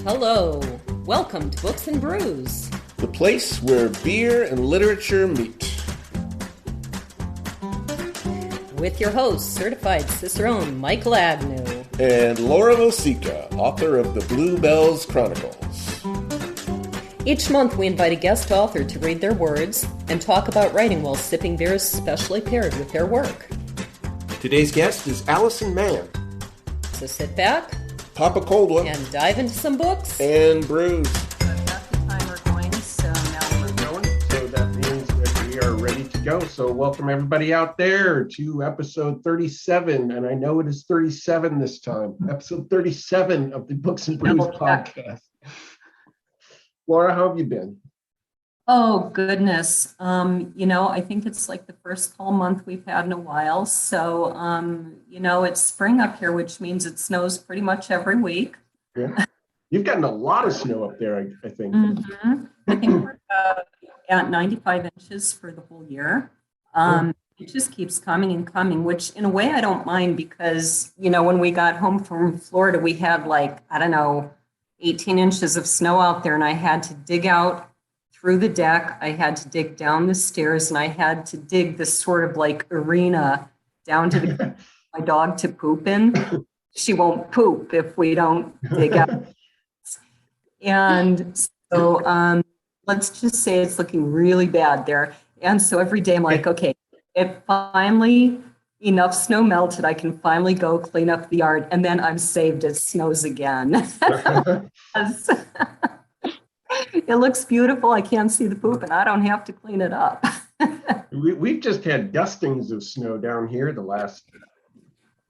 Hello, welcome to Books and Brews, the place where beer and literature meet. With your host, certified Cicerone Michael Agnew. And Laura Vosica, author of the Bluebells Chronicles. Each month we invite a guest author to read their words and talk about writing while sipping beers specially paired with their work. Today's guest is Allison Mann. So sit back, pop a cold one, and dive into some books and brews. I've got the timer going, so now we're going. So that means that we are ready to go. So welcome everybody out there to episode 37, and I know it is 37 this time. Episode 37 of the Books and Brews podcast. Laura, how have you been? Oh, goodness. I think it's like the first full month we've had in a while. So, it's spring up here, which means it snows pretty much every week. Yeah. You've gotten a lot of snow up there, I think. Mm-hmm. I think we're at 95 inches for the whole year. It just keeps coming and coming, which in a way I don't mind because, when we got home from Florida, we had 18 inches of snow out there, and I had to dig out through the deck. I had to dig down the stairs, and I had to dig this sort of arena down to my dog to poop in. She won't poop if we don't dig out. And so let's just say it's looking really bad there. And so every day I'm like, okay, if finally enough snow melted, I can finally go clean up the yard, and then I'm saved. It snows again. It looks beautiful. I can't see the poop, and I don't have to clean it up. We've just had dustings of snow down here the last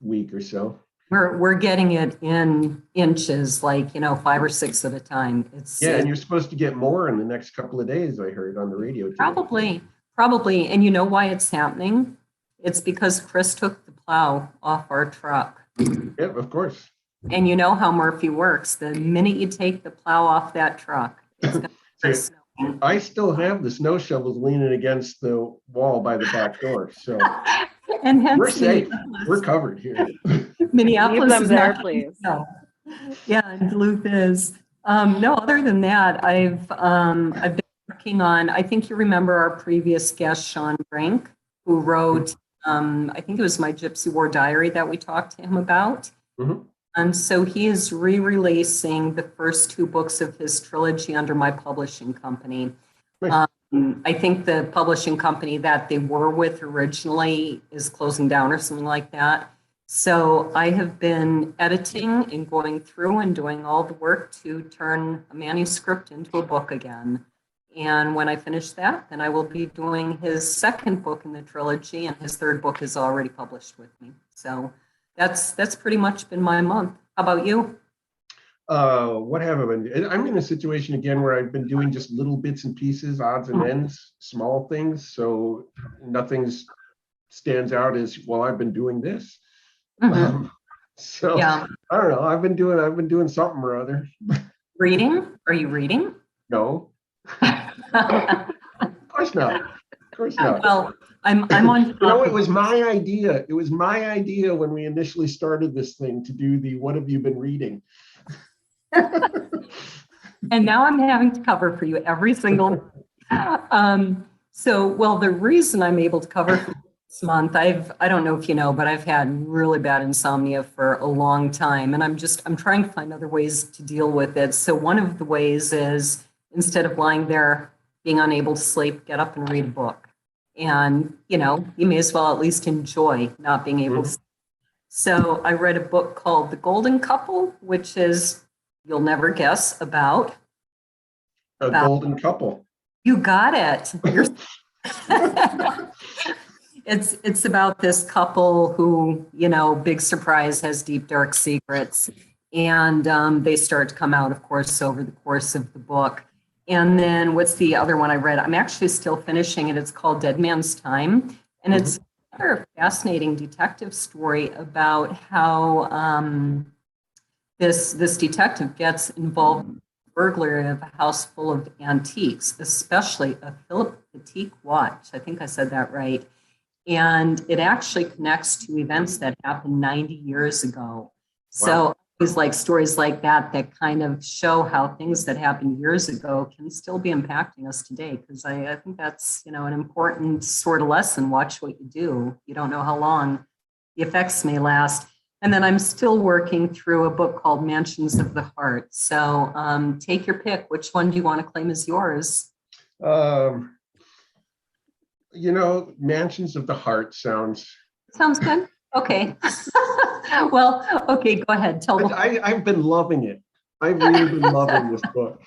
week or so. We're getting it in inches, 5 or 6 at a time. And you're supposed to get more in the next couple of days, I heard on the radio today. Probably. And you know why it's happening? It's because Chris took the plow off our truck. Yeah, of course. And you know how Murphy works. The minute you take the plow off that truck, it's going to start snowing. I still have the snow shovels leaning against the wall by the back door. So and hence we're safe. We're covered here. Minneapolis is there, not, please. No. Yeah, and Duluth is. No, other than that, I've been working on, I think you remember our previous guest, Sean Brink, who wrote, I think it was my Gypsy War Diary that we talked to him about. Mm-hmm. And so he is re-releasing the first 2 books of his trilogy under my publishing company. Nice. I think the publishing company that they were with originally is closing down or something like that. So I have been editing and going through and doing all the work to turn a manuscript into a book again. And when I finish that, then I will be doing his second book in the trilogy, and his third book is already published with me. So that's pretty much been my month. How about you? What have I been doing? I'm in a situation again where I've been doing just little bits and pieces, odds and ends, small things. So nothing stands out as, well, I've been doing this. Mm-hmm. Yeah. I don't know. I've been doing something or other. Reading? Are you reading? No. Of course not. Well, I'm on. It was my idea. It was my idea when we initially started this thing to do the "What have you been reading?" And now I'm having to cover for you every single. The reason I'm able to cover for this month, I don't know if you know, but I've had really bad insomnia for a long time, and I'm trying to find other ways to deal with it. So one of the ways is, instead of lying there being unable to sleep, get up and read a book. And, you may as well at least enjoy not being able to sleep. So I read a book called The Golden Couple, which is, you'll never guess, about a golden couple. You got it. It's about this couple who, big surprise, has deep, dark secrets. And they start to come out, of course, over the course of the book. And then what's the other one I read? I'm actually still finishing it. It's called Dead Man's Time. And it's another fascinating detective story about how this detective gets involved in the burglary of a house full of antiques, especially a Philip Patek watch. I think I said that right. And it actually connects to events that happened 90 years ago. So stories like that kind of show how things that happened years ago can still be impacting us today. Because I think that's, an important sort of lesson. Watch what you do. You don't know how long the effects may last. And then I'm still working through a book called Mansions of the Heart. So take your pick. Which one do you want to claim as yours? Mansions of the Heart sounds good. Okay. Well, okay, go ahead. Tell me. I've been loving it. I've really been loving this book.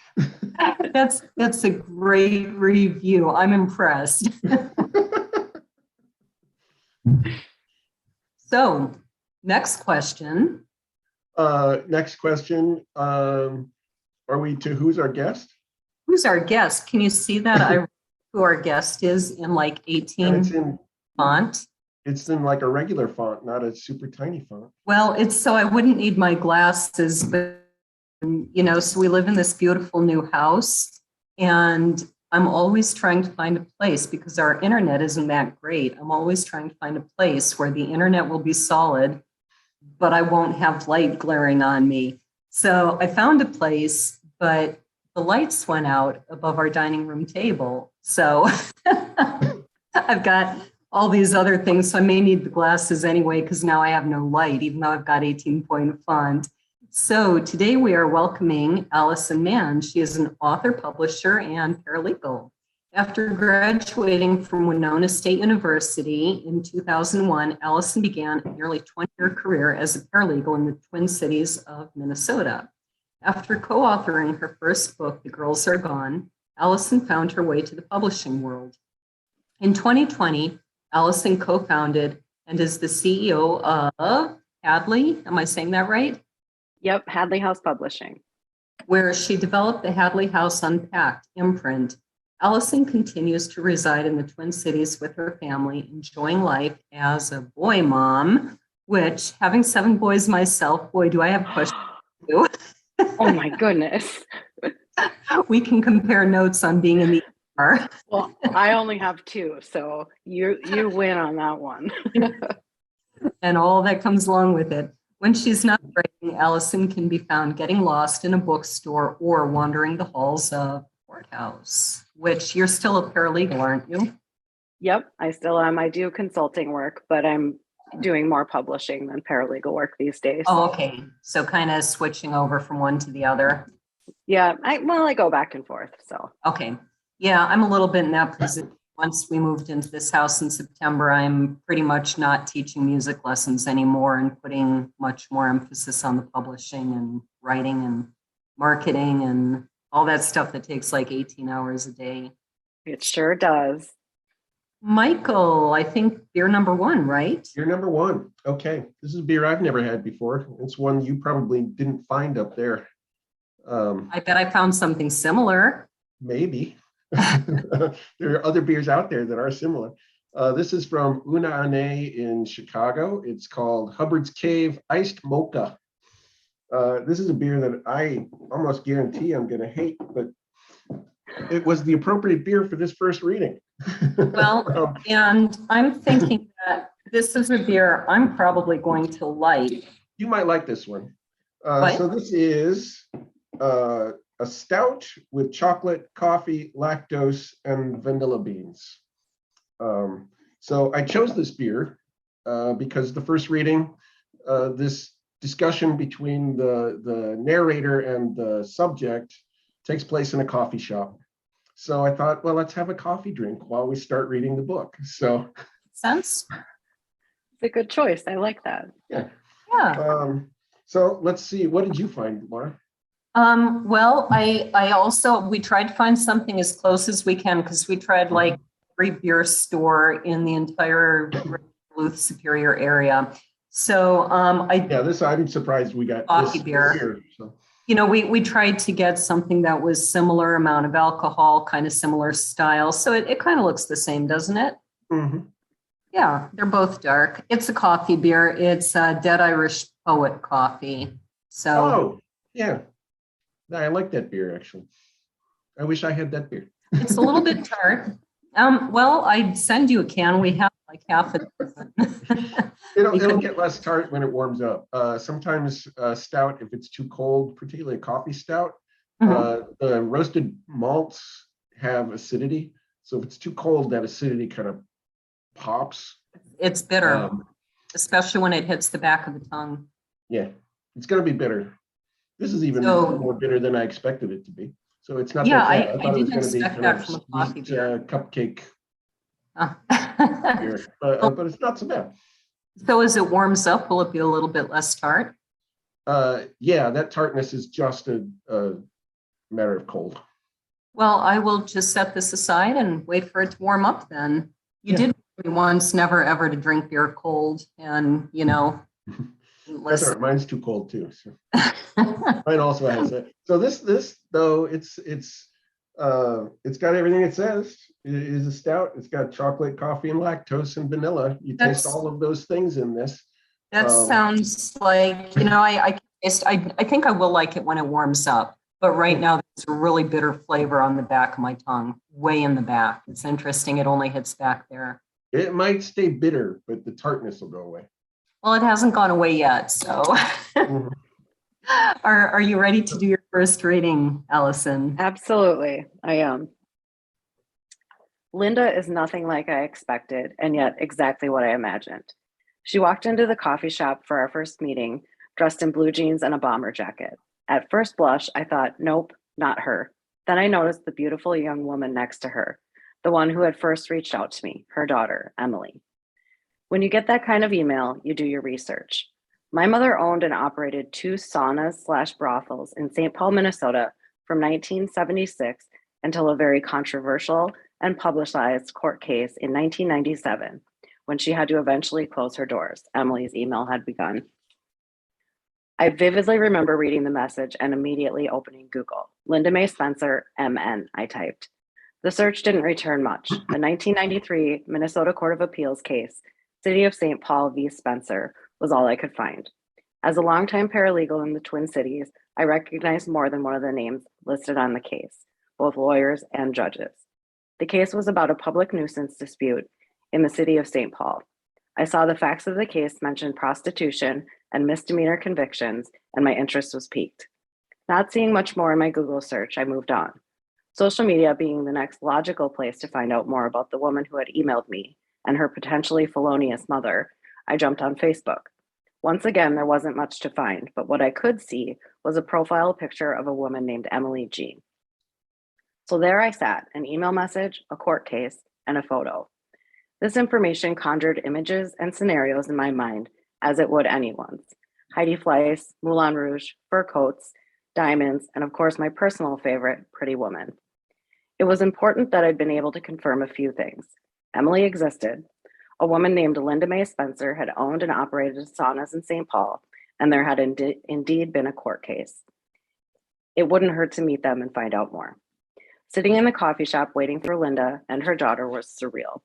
That's a great review. I'm impressed. So, next question. Are we to who's our guest? Who's our guest? Can you see that? Who our guest is in 18 font? It's in a regular font, not a super tiny font. Well, it's so I wouldn't need my glasses, but so we live in this beautiful new house, and I'm always trying to find a place because our internet isn't that great. I'm always trying to find a place where the internet will be solid, but I won't have light glaring on me. So I found a place, but the lights went out above our dining room table. So I've got all these other things. So I may need the glasses anyway, because now I have no light, even though I've got 18-point font. So today we are welcoming Allison Mann. She is an author, publisher, and paralegal. After graduating from Winona State University in 2001, Allison began a nearly 20-year career as a paralegal in the Twin Cities of Minnesota. After co-authoring her first book, The Girls Are Gone, Allison found her way to the publishing world. In 2020, Allison co-founded and is the CEO of Hadleigh. Am I saying that right? Yep, Hadleigh House Publishing. Where she developed the Hadleigh House Unpacked imprint. Allison continues to reside in the Twin Cities with her family, enjoying life as a boy mom, which, having 7 boys myself, boy, do I have questions for you. Oh my goodness. We can compare notes on being in the ER. Well, I only have 2, so you win on that one. And all that comes along with it. When she's not writing, Allison can be found getting lost in a bookstore or wandering the halls of courthouse, which you're still a paralegal, aren't you? Yep, I still am. I do consulting work, but I'm doing more publishing than paralegal work these days. Oh, okay. So kind of switching over from one to the other. Yeah, I go back and forth. So okay. Yeah, I'm a little bit in that position. Once we moved into this house in September, I'm pretty much not teaching music lessons anymore and putting much more emphasis on the publishing and writing and marketing and all that stuff that takes 18 hours a day. It sure does. Michael, I think beer number 1, right? Beer number 1. Okay. This is beer I've never had before. It's one you probably didn't find up there. I bet I found something similar. Maybe. There are other beers out there that are similar. This is from Winona in Chicago. It's called Hubbard's Cave Iced Mocha. This is a beer that I almost guarantee I'm going to hate, but it was the appropriate beer for this first reading. Well, and I'm thinking that this is a beer I'm probably going to like. You might like this one. So this is a stout with chocolate, coffee, lactose, and vanilla beans. So I chose this beer because the first reading, this discussion between the narrator and the subject takes place in a coffee shop. So I thought, well, let's have a coffee drink while we start reading the book. So sense. It's a good choice. I like that. Yeah. So let's see. What did you find, Laura? Well, we tried to find something as close as we can because we tried every beer store in the entire Duluth Superior area. So I'm surprised we got coffee this beer. Here, so. We tried to get something that was similar amount of alcohol, kind of similar style. So it kind of looks the same, doesn't it? Mm-hmm. Yeah, they're both dark. It's a coffee beer. It's Dead Irish Poet coffee. So yeah. I like that beer, actually. I wish I had that beer. It's a little bit tart. Well, I'd send you a can. We have like half a dozen. It'll get less tart when it warms up. Sometimes stout, if it's too cold, particularly a coffee stout, the roasted malts have acidity. So if it's too cold, that acidity kind of pops. It's bitter, especially when it hits the back of the tongue. Yeah, it's going to be bitter. This is even more bitter than I expected it to be. So it's not that bad. I thought it was going to be kind of sweet cupcake beer, but it's not so bad. So as it warms up, will it be a little bit less tart? Yeah, that tartness is just a matter of cold. Well, I will just set this aside and wait for it to warm up then. You did once never ever to drink beer cold, and That's right. Mine's too cold too. So. Mine also has that. So this though, it's got everything it says. It is a stout. It's got chocolate, coffee, and lactose and vanilla. You taste all of those things in this. That sounds like, I think I will like it when it warms up. But right now, there's a really bitter flavor on the back of my tongue, way in the back. It's interesting. It only hits back there. It might stay bitter, but the tartness will go away. Well, it hasn't gone away yet. So are you ready to do your first reading, Allison? Absolutely, I am. Linda is nothing like I expected, and yet exactly what I imagined. She walked into the coffee shop for our first meeting, dressed in blue jeans and a bomber jacket. At first blush, I thought, nope, not her. Then I noticed the beautiful young woman next to her, the one who had first reached out to me, her daughter, Emily. When you get that kind of email, you do your research. My mother owned and operated 2 saunas/brothels in St. Paul, Minnesota from 1976 until a very controversial and publicized court case in 1997, when she had to eventually close her doors. Emily's email had begun. I vividly remember reading the message and immediately opening Google. Linda Mae Spencer, MN, I typed. The search didn't return much. The 1993 Minnesota Court of Appeals case, City of St. Paul v. Spencer, was all I could find. As a longtime paralegal in the Twin Cities, I recognized more than one of the names listed on the case, both lawyers and judges. The case was about a public nuisance dispute in the city of St. Paul. I saw the facts of the case mentioned prostitution and misdemeanor convictions, and my interest was piqued. Not seeing much more in my Google search, I moved on. Social media being the next logical place to find out more about the woman who had emailed me and her potentially felonious mother, I jumped on Facebook. Once again, there wasn't much to find, but what I could see was a profile picture of a woman named Emily G. So there I sat, an email message, a court case, and a photo. This information conjured images and scenarios in my mind, as it would anyone's. Heidi Fleiss, Moulin Rouge, fur coats, diamonds, and of course my personal favorite, Pretty Woman. It was important that I'd been able to confirm a few things. Emily existed. A woman named Linda Mae Spencer had owned and operated saunas in St. Paul, and there had indeed been a court case. It wouldn't hurt to meet them and find out more. Sitting in the coffee shop waiting for Linda and her daughter was surreal.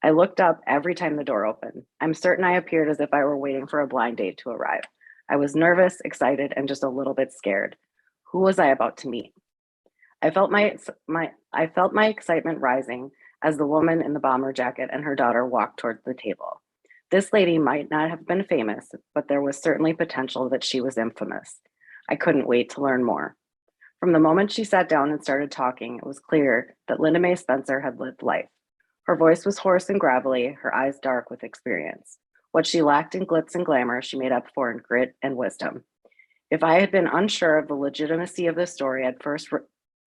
I looked up every time the door opened. I'm certain I appeared as if I were waiting for a blind date to arrive. I was nervous, excited, and just a little bit scared. Who was I about to meet? I felt my excitement rising as the woman in the bomber jacket and her daughter walked toward the table. This lady might not have been famous, but there was certainly potential that she was infamous. I couldn't wait to learn more. From the moment she sat down and started talking, it was clear that Linda Mae Spencer had lived life. Her voice was hoarse and gravelly, her eyes dark with experience. What she lacked in glitz and glamour, she made up for in grit and wisdom. If I had been unsure of the legitimacy of this story at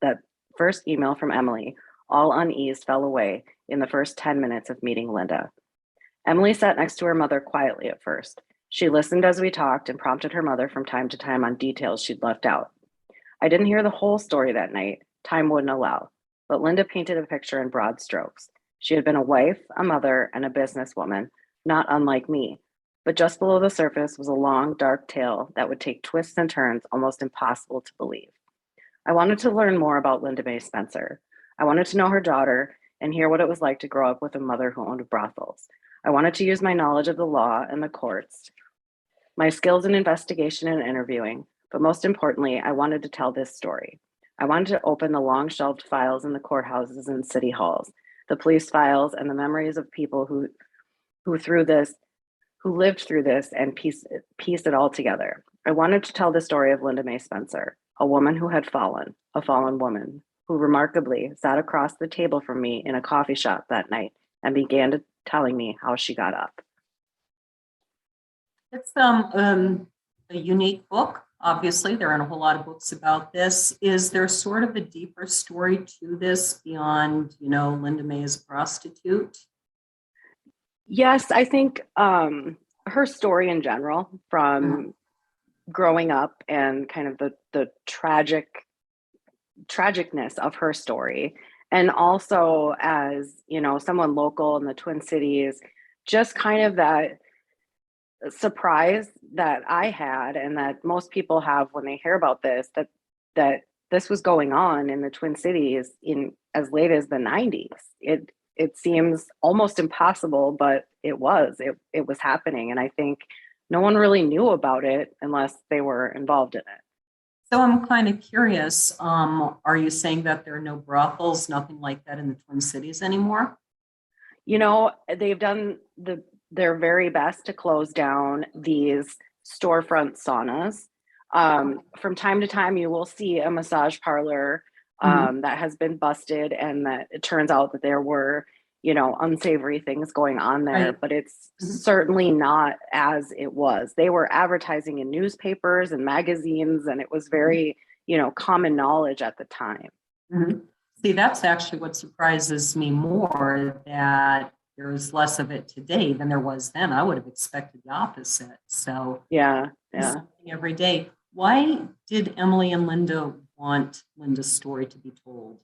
that first email from Emily, all unease fell away in the first 10 minutes of meeting Linda. Emily sat next to her mother quietly at first. She listened as we talked and prompted her mother from time to time on details she'd left out. I didn't hear the whole story that night, time wouldn't allow, but Linda painted a picture in broad strokes. She had been a wife, a mother, and a businesswoman, not unlike me, but just below the surface was a long, dark tale that would take twists and turns almost impossible to believe. I wanted to learn more about Linda Mae Spencer. I wanted to know her daughter and hear what it was like to grow up with a mother who owned brothels. I wanted to use my knowledge of the law and the courts, my skills in investigation and interviewing, but most importantly, I wanted to tell this story. I wanted to open the long-shelved files in the courthouses and city halls, the police files, and the memories of people who lived through this and piece it all together. I wanted to tell the story of Linda Mae Spencer, a woman who had fallen, a fallen woman, who remarkably sat across the table from me in a coffee shop that night and began telling me how she got up. It's a unique book. Obviously, there aren't a whole lot of books about this. Is there sort of a deeper story to this beyond, Linda Mae is a prostitute? Yes, I think her story in general, from growing up and kind of the tragicness of her story, and also as someone local in the Twin Cities, just kind of that surprise that I had and that most people have when they hear about this, that this was going on in the Twin Cities in as late as the 90s. It seems almost impossible, but it was happening, and I think no one really knew about it unless they were involved in it. So I'm kind of curious, are you saying that there are no brothels, nothing like that in the Twin Cities anymore? They've done their very best to close down these storefront saunas. From time to time, you will see a massage parlor that has been busted, and that it turns out that there were, unsavory things going on there, right. But it's certainly not as it was. They were advertising in newspapers and magazines, and it was very, common knowledge at the time. Mm-hmm. See, that's actually what surprises me more, that there's less of it today than there was then. I would have expected the opposite. So yeah. Every day. Why did Emily and Linda want Linda's story to be told?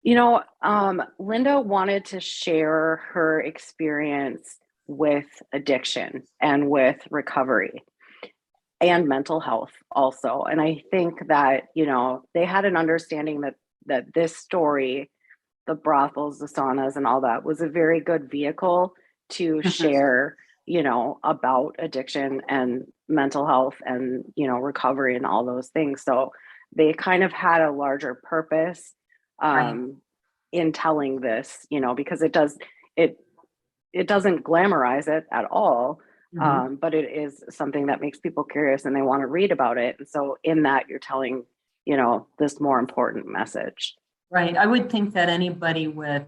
Linda wanted to share her experience with addiction and with recovery and mental health also. And I think that, they had an understanding that this story, the brothels, the saunas, and all that, was a very good vehicle to share, about addiction and mental health and, recovery and all those things. So they kind of had a larger purpose in telling this, because it doesn't glamorize it at all. But it is something that makes people curious and they want to read about it. And so in that, you're telling, this more important message. Right. I would think that anybody with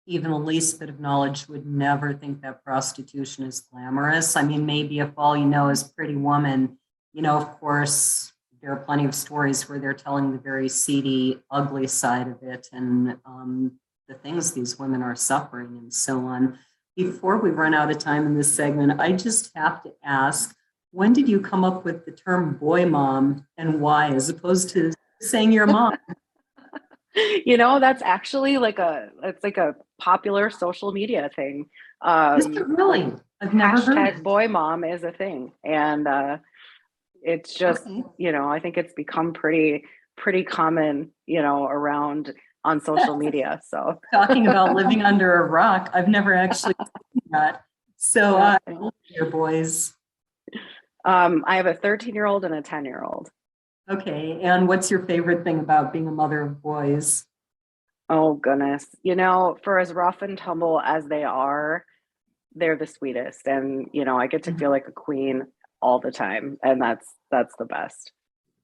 even the least bit of knowledge would never think that prostitution is glamorous. I mean, maybe if all you know is Pretty Woman, of course, there are plenty of stories where they're telling the very seedy, ugly side of it, and the things these women are suffering and so on. Before we run out of time in this segment, I just have to ask, when did you come up with the term boy mom, and why, as opposed to saying you're a mom? That's actually it's like a popular social media thing. Is it really? I've never heard. Boy mom is a thing. And it's just, I think it's become pretty common, around on social media. So talking about living under a rock, I've never actually seen that. So how old are your boys? I have a 13-year-old and a 10-year-old. Okay. And what's your favorite thing about being a mother of boys? Oh, goodness. For as rough and tumble as they are, they're the sweetest. And, I get to feel like a queen all the time. And that's the best.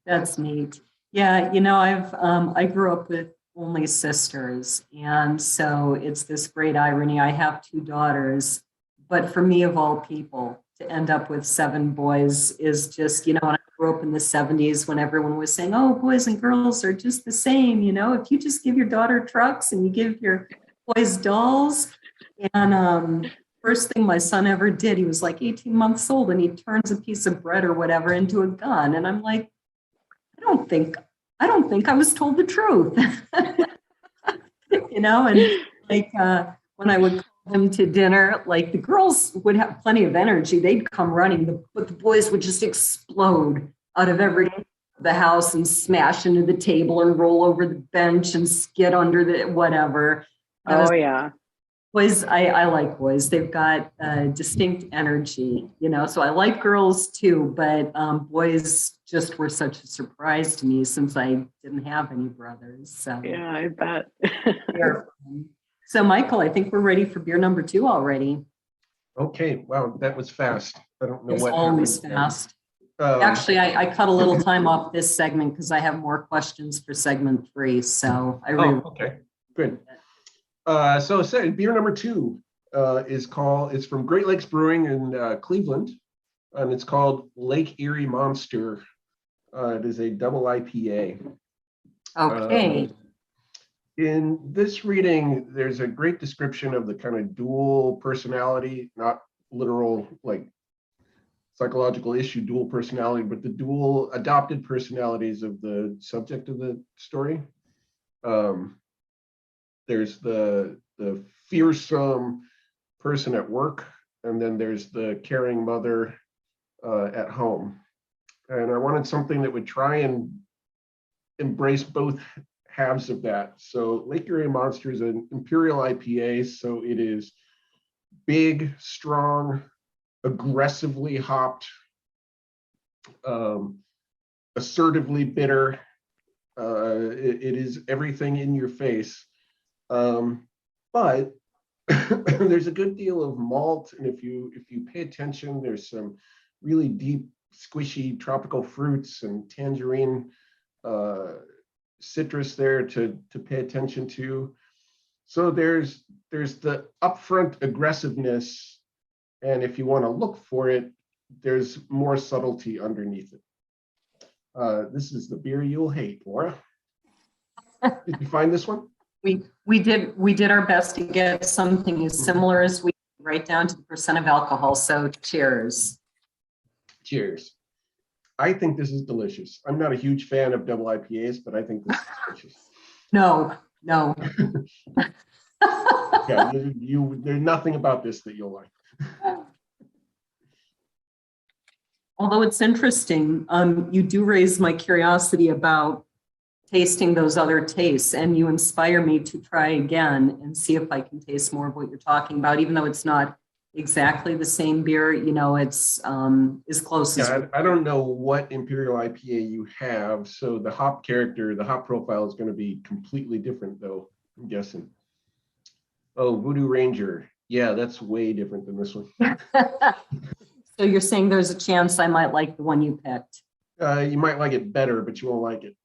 That's neat. Yeah. I grew up with only sisters. And so it's this great irony. I have 2 daughters, but for me, of all people, to end up with 7 boys is just, when I grew up in the 70s, when everyone was saying, oh, boys and girls are just the same, if you just give your daughter trucks and you give your boys dolls. And first thing my son ever did, he was like 18 months old, and he turns a piece of bread or whatever into a gun. And I'm like, I don't think I was told the truth. And like when I would call them to dinner, like the girls would have plenty of energy. They'd come running, but the boys would just explode out of the house and smash into the table and roll over the bench and skid under the whatever. Yeah. Boys, I like boys. They've got distinct energy, so I like girls too, but boys just were such a surprise to me since I didn't have any brothers. So yeah, I bet. So Michael, I think we're ready for beer number 2 already. Okay, wow, that was fast. I don't know It's what always happened. fast. Actually, I cut a little time off this segment because I have more questions for segment 3. So okay, good. So beer number 2 is from Great Lakes Brewing in Cleveland, and it's called Lake Erie Monster. It is a double IPA. Okay. In this reading, there's a great description of the kind of dual personality, not literal like psychological issue dual personality, but the dual adopted personalities of the subject of the story. There's the fearsome person at work, and then there's the caring mother at home. And I wanted something that would try and embrace both halves of that. So Lake Erie Monster is an Imperial IPA, so it is big, strong, aggressively hopped, assertively bitter. It is everything in your face. But there's a good deal of malt, and if you pay attention, there's some really deep, squishy tropical fruits and tangerine citrus there to pay attention to. So there's the upfront aggressiveness, and if you want to look for it, there's more subtlety underneath it. This is the beer you'll hate, Laura. Did you find this one? We did our best to get something as similar as we right down to the percent of alcohol. So cheers. Cheers. I think this is delicious. I'm not a huge fan of double IPAs, but I think this is delicious. No. Yeah, there's nothing about this that you'll like. Although it's interesting, you do raise my curiosity about tasting those other tastes, and you inspire me to try again and see if I can taste more of what you're talking about, even though it's not exactly the same beer. It's as close as. I don't know what Imperial IPA you have, so the hop profile is going to be completely different, though, I'm guessing. Oh, Voodoo Ranger. Yeah, that's way different than this one. So you're saying there's a chance I might like the one you picked? You might like it better, but you won't like it.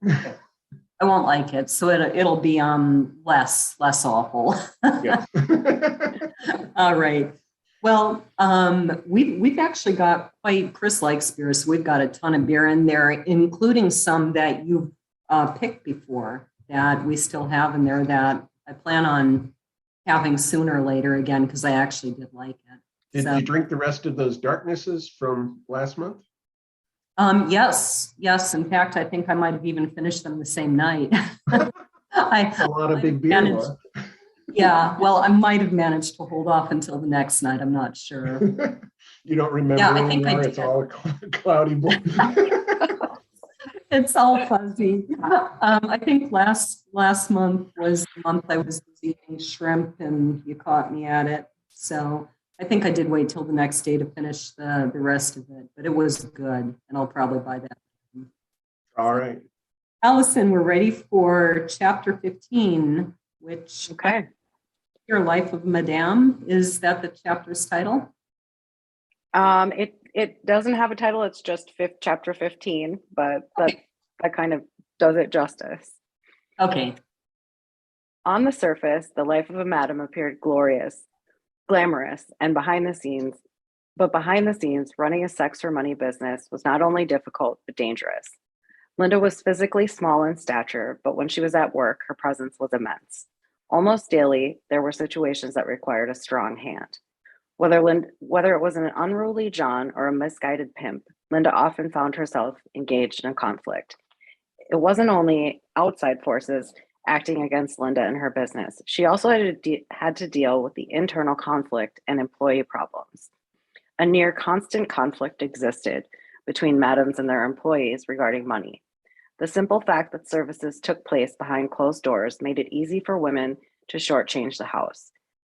I won't like it, so it'll be less awful. Yeah. All right. Well, we've actually got Chris likes beer, so we've got a ton of beer in there, including some that you've picked before that we still have in there that I plan on having sooner or later again, because I actually did like it. Did you drink the rest of those darknesses from last month? Yes. In fact, I think I might have even finished them the same night. A lot of big beer. Yeah, well, I might have managed to hold off until the next night. I'm not sure. You don't remember? Yeah, I think anymore? I did. It's all cloudy blue. It's all fuzzy. I think last month was the month I was eating shrimp, and you caught me at it. So I think I did wait till the next day to finish the rest of it, but it was good, and I'll probably buy that. All right. Allison, we're ready for chapter 15, which Okay. Your Life of Madame. Is that the chapter's title? It doesn't have a title. It's just chapter 15, but that kind of does it justice. Okay. On the surface, the life of a madam appeared glamorous, and behind the scenes, running a sex for money business was not only difficult, but dangerous. Linda was physically small in stature, but when she was at work, her presence was immense. Almost daily, there were situations that required a strong hand. Whether it was an unruly John or a misguided pimp, Linda often found herself engaged in a conflict. It wasn't only outside forces acting against Linda and her business. She also had to deal with the internal conflict and employee problems. A near constant conflict existed between madams and their employees regarding money. The simple fact that services took place behind closed doors made it easy for women to shortchange the house.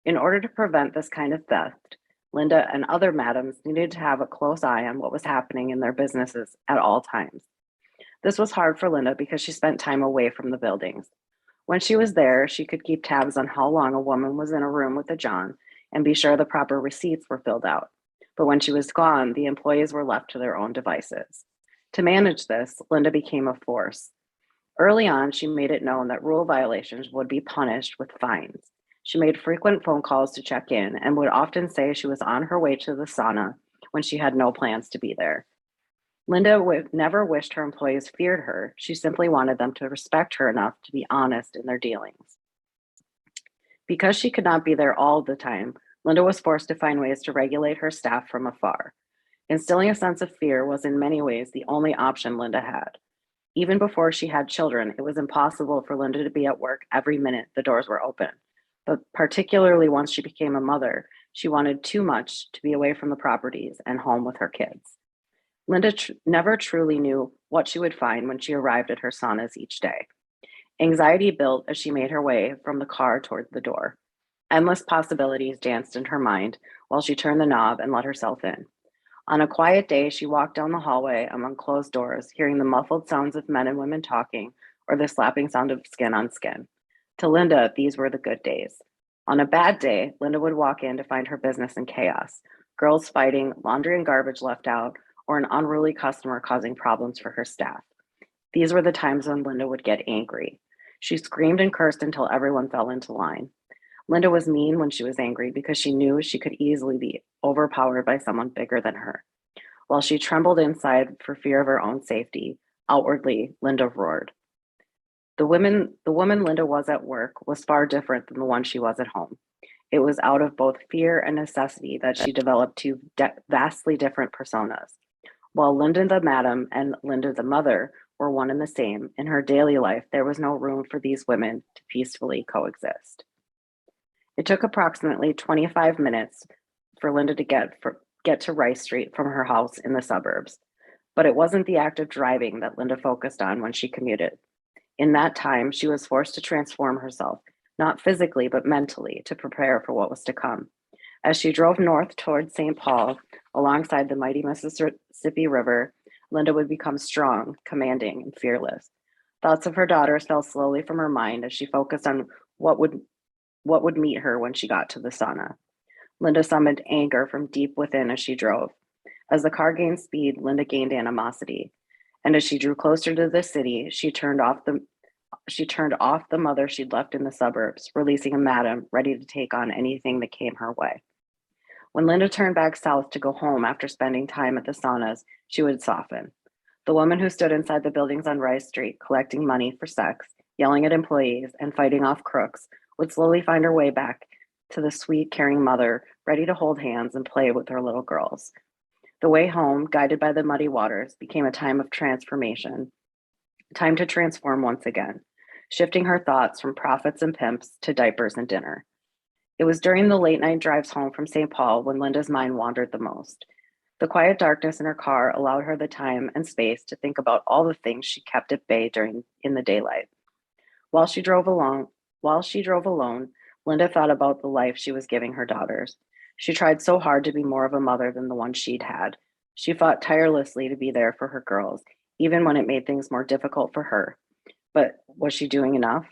In order to prevent this kind of theft, Linda and other madams needed to have a close eye on what was happening in their businesses at all times. This was hard for Linda because she spent time away from the buildings. When she was there, she could keep tabs on how long a woman was in a room with a John and be sure the proper receipts were filled out. But when she was gone, the employees were left to their own devices. To manage this, Linda became a force. Early on, she made it known that rule violations would be punished with fines. She made frequent phone calls to check in and would often say she was on her way to the sauna when she had no plans to be there. Linda never wished her employees feared her. She simply wanted them to respect her enough to be honest in their dealings. Because she could not be there all the time, Linda was forced to find ways to regulate her staff from afar. Instilling a sense of fear was in many ways the only option Linda had. Even before she had children, it was impossible for Linda to be at work every minute the doors were open. But particularly once she became a mother, she wanted too much to be away from the properties and home with her kids. Linda never truly knew what she would find when she arrived at her saunas each day. Anxiety built as she made her way from the car toward the door. Endless possibilities danced in her mind while she turned the knob and let herself in. On a quiet day, she walked down the hallway among closed doors, hearing the muffled sounds of men and women talking or the slapping sound of skin on skin. To Linda, these were the good days. On a bad day, Linda would walk in to find her business in chaos, girls fighting, laundry and garbage left out, or an unruly customer causing problems for her staff. These were the times when Linda would get angry. She screamed and cursed until everyone fell into line. Linda was mean when she was angry because she knew she could easily be overpowered by someone bigger than her. While she trembled inside for fear of her own safety, outwardly, Linda roared. The woman Linda was at work was far different than the one she was at home. It was out of both fear and necessity that she developed two vastly different personas. While Linda the madam and Linda the mother were one and the same, in her daily life, there was no room for these women to peacefully coexist. It took approximately 25 minutes for Linda to get to Rice Street from her house in the suburbs, but it wasn't the act of driving that Linda focused on when she commuted. In that time, she was forced to transform herself, not physically, but mentally, to prepare for what was to come. As she drove north toward St. Paul, alongside the mighty Mississippi River, Linda would become strong, commanding, and fearless. Thoughts of her daughters fell slowly from her mind as she focused on what would meet her when she got to the sauna. Linda summoned anger from deep within as she drove. As the car gained speed, Linda gained animosity. And as she drew closer to the city, she turned off the mother she'd left in the suburbs, releasing a madam ready to take on anything that came her way. When Linda turned back south to go home after spending time at the saunas, she would soften. The woman who stood inside the buildings on Rice Street collecting money for sex, yelling at employees, and fighting off crooks would slowly find her way back to the sweet, caring mother, ready to hold hands and play with her little girls. The way home, guided by the muddy waters, became a time of transformation, time to transform once again, shifting her thoughts from profits and pimps to diapers and dinner. It was during the late night drives home from St. Paul when Linda's mind wandered the most. The quiet darkness in her car allowed her the time and space to think about all the things she kept at bay in the daylight. While she drove alone, Linda thought about the life she was giving her daughters. She tried so hard to be more of a mother than the one she'd had. She fought tirelessly to be there for her girls, even when it made things more difficult for her. But was she doing enough?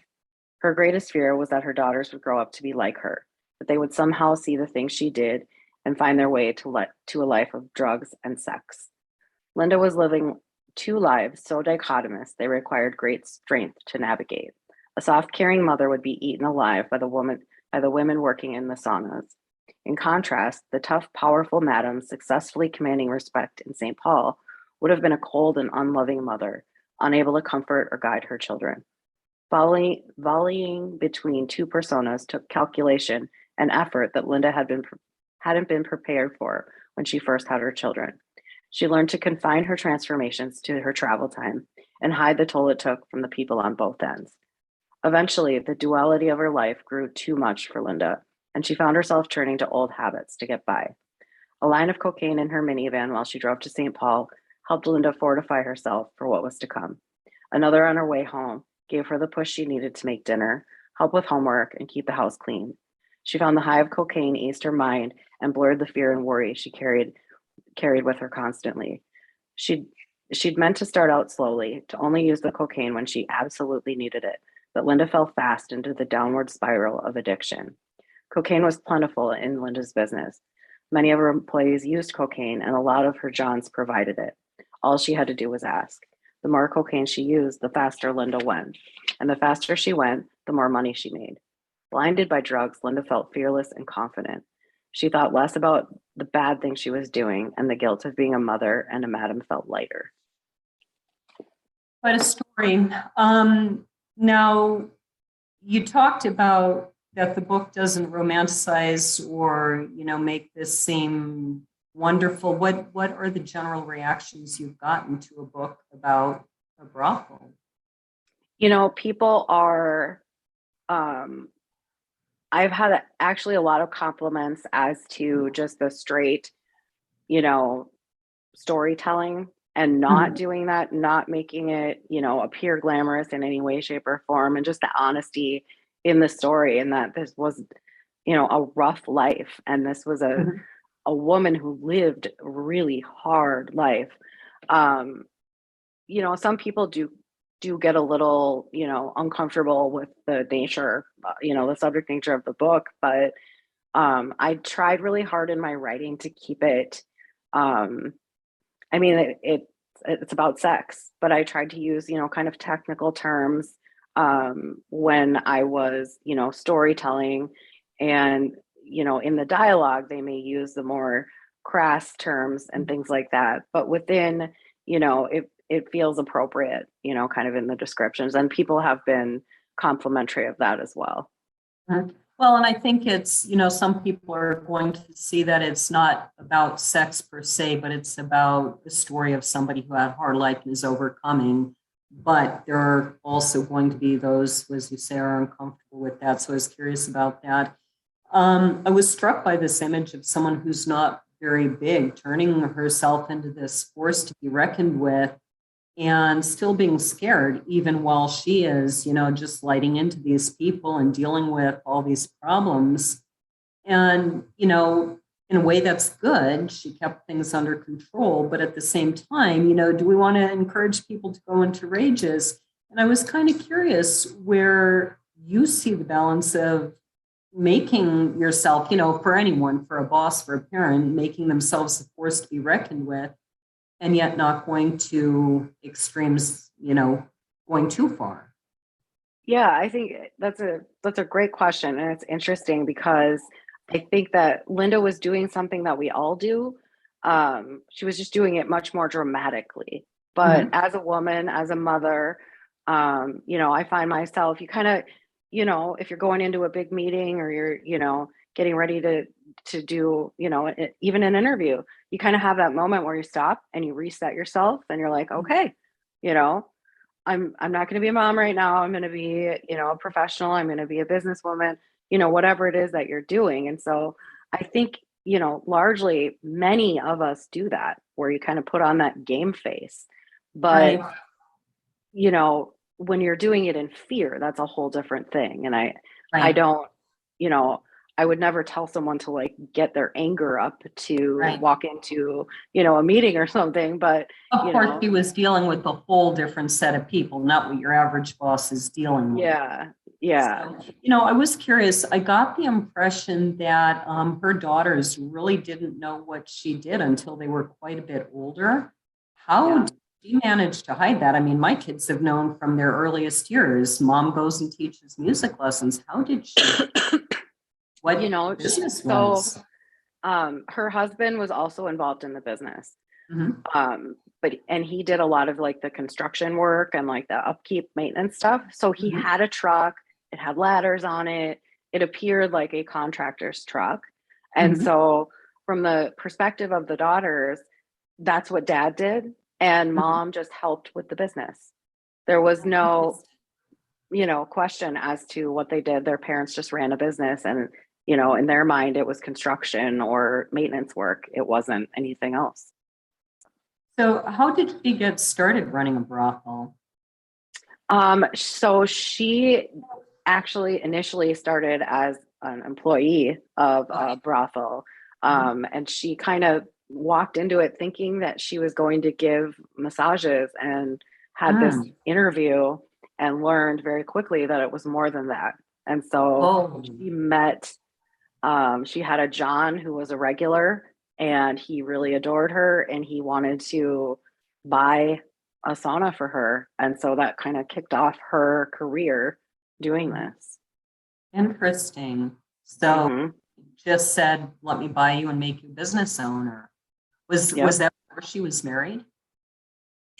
Her greatest fear was that her daughters would grow up to be like her, that they would somehow see the things she did and find their way to a life of drugs and sex. Linda was living two lives so dichotomous they required great strength to navigate. A soft, caring mother would be eaten alive by the women working in the saunas. In contrast, the tough, powerful madam successfully commanding respect in St. Paul would have been a cold and unloving mother, unable to comfort or guide her children. Volleying between two personas took calculation and effort that Linda hadn't been prepared for when she first had her children. She learned to confine her transformations to her travel time and hide the toll it took from the people on both ends. Eventually, the duality of her life grew too much for Linda, and she found herself turning to old habits to get by. A line of cocaine in her minivan while she drove to St. Paul helped Linda fortify herself for what was to come. Another on her way home gave her the push she needed to make dinner, help with homework, and keep the house clean. She found the high of cocaine eased her mind and blurred the fear and worry she carried with her constantly. She'd meant to start out slowly, to only use the cocaine when she absolutely needed it, but Linda fell fast into the downward spiral of addiction. Cocaine was plentiful in Linda's business. Many of her employees used cocaine, and a lot of her Johns provided it. All she had to do was ask. The more cocaine she used, the faster Linda went. And the faster she went, the more money she made. Blinded by drugs, Linda felt fearless and confident. She thought less about the bad things she was doing, and the guilt of being a mother and a madam felt lighter. Quite a story. Now, you talked about that the book doesn't romanticize or, make this seem wonderful. What are the general reactions you've gotten to a book about a brothel? People are, I've had actually a lot of compliments as to just the straight, storytelling and not doing that, not making it, appear glamorous in any way, shape, or form, and just the honesty in the story, and that this was, a rough life. And this was a woman who lived a really hard life. Some people do get a little, uncomfortable with the nature, the subject nature of the book, but I tried really hard in my writing to keep it, it's about sex, but I tried to use, kind of technical terms when I was, storytelling, and, in the dialogue, they may use the more crass terms and things like that, but within, it feels appropriate, kind of in the descriptions, and people have been complimentary of that as well. Well, and I think it's, some people are going to see that it's not about sex per se, but it's about the story of somebody who had a hard life and is overcoming. But there are also going to be those, as you say, are uncomfortable with that. So I was curious about that. I was struck by this image of someone who's not very big, turning herself into this force to be reckoned with, and still being scared, even while she is, just lighting into these people and dealing with all these problems. And, in a way that's good, she kept things under control. But at the same time, do we want to encourage people to go into rages? And I was kind of curious where you see the balance of making yourself, for anyone, for a boss, for a parent, making themselves a force to be reckoned with, and yet not going to extremes, going too far. Yeah, I think that's a great question. And it's interesting because I think that Linda was doing something that we all do. She was just doing it much more dramatically. But as a woman, as a mother, I find myself, you kind of, if you're going into a big meeting or you're, getting ready to do, even an interview, you kind of have that moment where you stop and you reset yourself and you're like, okay, I'm not going to be a mom right now. I'm going to be, a professional. I'm going to be a businesswoman, whatever it is that you're doing. And so I think, largely many of us do that, where you kind of put on that game face. But, when you're doing it in fear, that's a whole different thing. And I don't, I would never tell someone to like get their anger up to walk into, a meeting or something. But of course, he was dealing with a whole different set of people, not what your average boss is dealing with. Yeah. So, I was curious. I got the impression that her daughters really didn't know what she did until they were quite a bit older. How did she manage to hide that? I mean, my kids have known from their earliest years. Mom goes and teaches music lessons. How did she? What business was? Her husband was also involved in the business. And he did a lot of like the construction work and like the upkeep maintenance stuff. So he had a truck, it had ladders on it. It appeared like a contractor's truck. And so from the perspective of the daughters, that's what dad did. And mom just helped with the business. There was no, question as to what they did. Their parents just ran a business, and in their mind, it was construction or maintenance work. It wasn't anything else. So how did she get started running a brothel? So she actually initially started as an employee of a brothel. And she kind of walked into it thinking that she was going to give massages, and had this interview and learned very quickly that it was more than that. And so Oh, she met, she had a John who was a regular, and he really adored her, and he wanted to buy a sauna for her. And so that kind of kicked off her career doing this. interesting. So Mhm. just said, let me buy you and make you business owner. Was Yep. was that before she was married?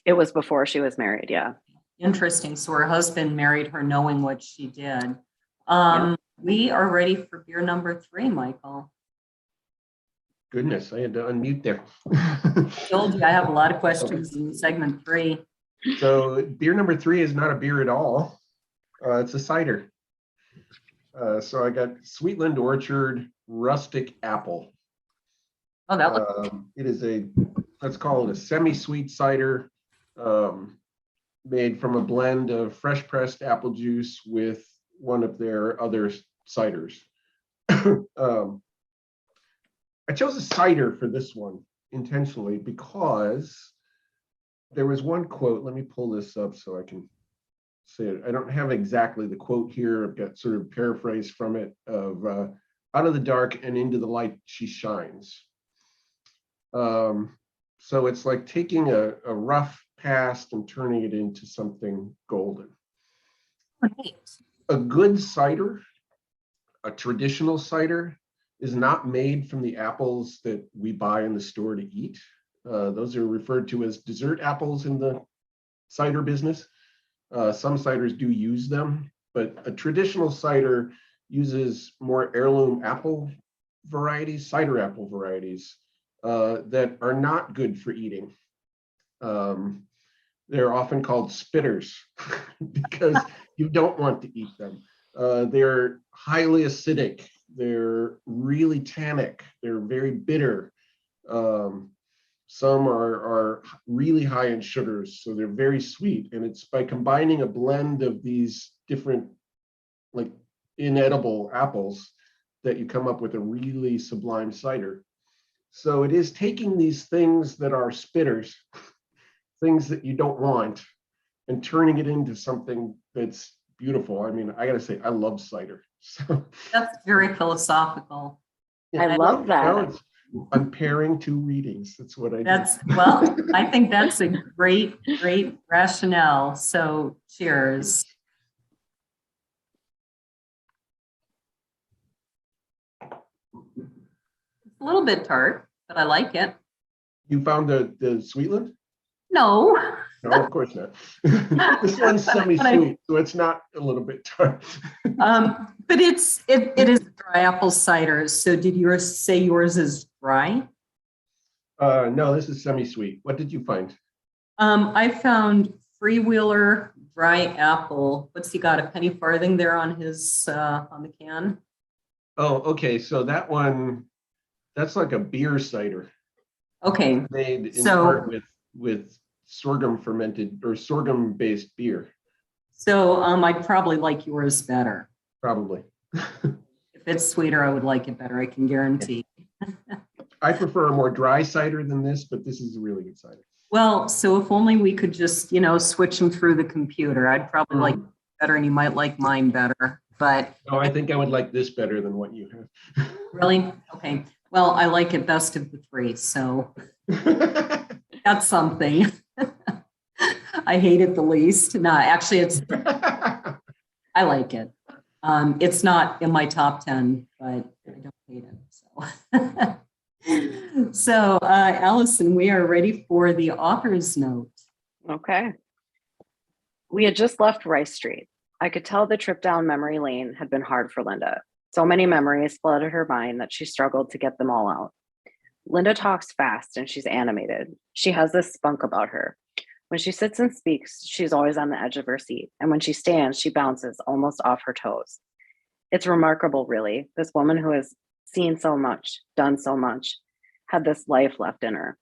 It was before she was married. Yeah. Interesting. So her husband married her knowing what she did. Yep. We are ready for beer number 3, Michael. Goodness, I had to unmute there. Told you I have a lot of questions in segment 3. So beer number 3 is not a beer at all. It's a cider. So I got Sweetland Orchard Rustic Apple. Oh, that looks It is let's call it a semi-sweet cider made from a blend of fresh pressed apple juice with one of their other ciders. I chose a cider for this one intentionally because there was one quote. Let me pull this up so I can say it. I don't have exactly the quote here. I've got sort of paraphrase from it of out of the dark and into the light she shines. So it's like taking a rough past and turning it into something golden. great. A good cider, a traditional cider, is not made from the apples that we buy in the store to eat. Those are referred to as dessert apples in the cider business. Some ciders do use them, but a traditional cider uses more heirloom apple varieties, cider apple varieties, that are not good for eating. They're often called spitters because you don't want to eat them. They're highly acidic. They're really tannic. They're very bitter. Some are really high in sugars, so they're very sweet. And it's by combining a blend of these different, like, inedible apples that you come up with a really sublime cider. So it is taking these things that are spitters, things that you don't want, and turning it into something that's beautiful. I mean, I gotta say, I love cider. So That's very philosophical. I love that. I'm pairing 2 readings. That's what I That's, do. well, I think that's a great rationale. So cheers. It's a little bit tart, but I like it. You found the Sweetland? No, No, of course not. This one's semi-sweet, so it's not a little bit tart. but it is dry apple cider. So did yours say yours is dry? No, this is semi-sweet. What did you find? I found Freewheeler dry apple. What's he got? A penny farthing there on his on the can? Oh, okay. So that one, that's like a beer cider Okay, made in So- part with sorghum fermented or sorghum based beer, so I'd probably like yours better. probably. If it's sweeter, I would like it better. I can guarantee. I prefer a more dry cider than this, but this is a really good cider. Well, so if only we could just, switch them through the computer. I'd probably like it better, and you might like mine better. But No, I think I would like this better than what you have. really, okay. Well, I like it best of the 3, so that's something. I hate it the least. No, actually, I like it. It's not in my top 10, but I don't hate it. So, Allison, we are ready for the author's note. Okay. We had just left Rice Street. I could tell the trip down memory lane had been hard for Linda. So many memories flooded her mind that she struggled to get them all out. Linda talks fast and she's animated. She has this spunk about her. When she sits and speaks, she's always on the edge of her seat. And when she stands, she bounces almost off her toes. It's remarkable, really. This woman who has seen so much, done so much, had this life left in her.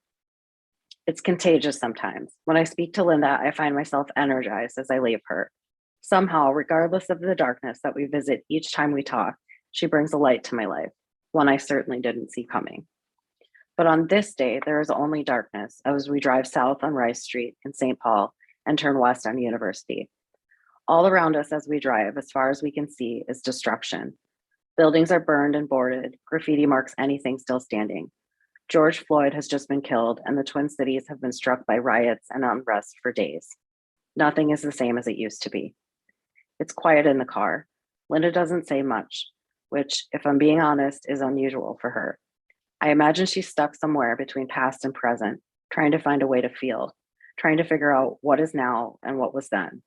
It's contagious sometimes. When I speak to Linda, I find myself energized as I leave her. Somehow, regardless of the darkness that we visit each time we talk, she brings a light to my life, one I certainly didn't see coming. But on this day, there is only darkness as we drive south on Rice Street in St. Paul and turn west on University. All around us as we drive, as far as we can see, is destruction. Buildings are burned and boarded. Graffiti marks anything still standing. George Floyd has just been killed, and the Twin Cities have been struck by riots and unrest for days. Nothing is the same as it used to be. It's quiet in the car. Linda doesn't say much, which, if I'm being honest, is unusual for her. I imagine she's stuck somewhere between past and present, trying to find a way to feel, trying to figure out what is now and what was then.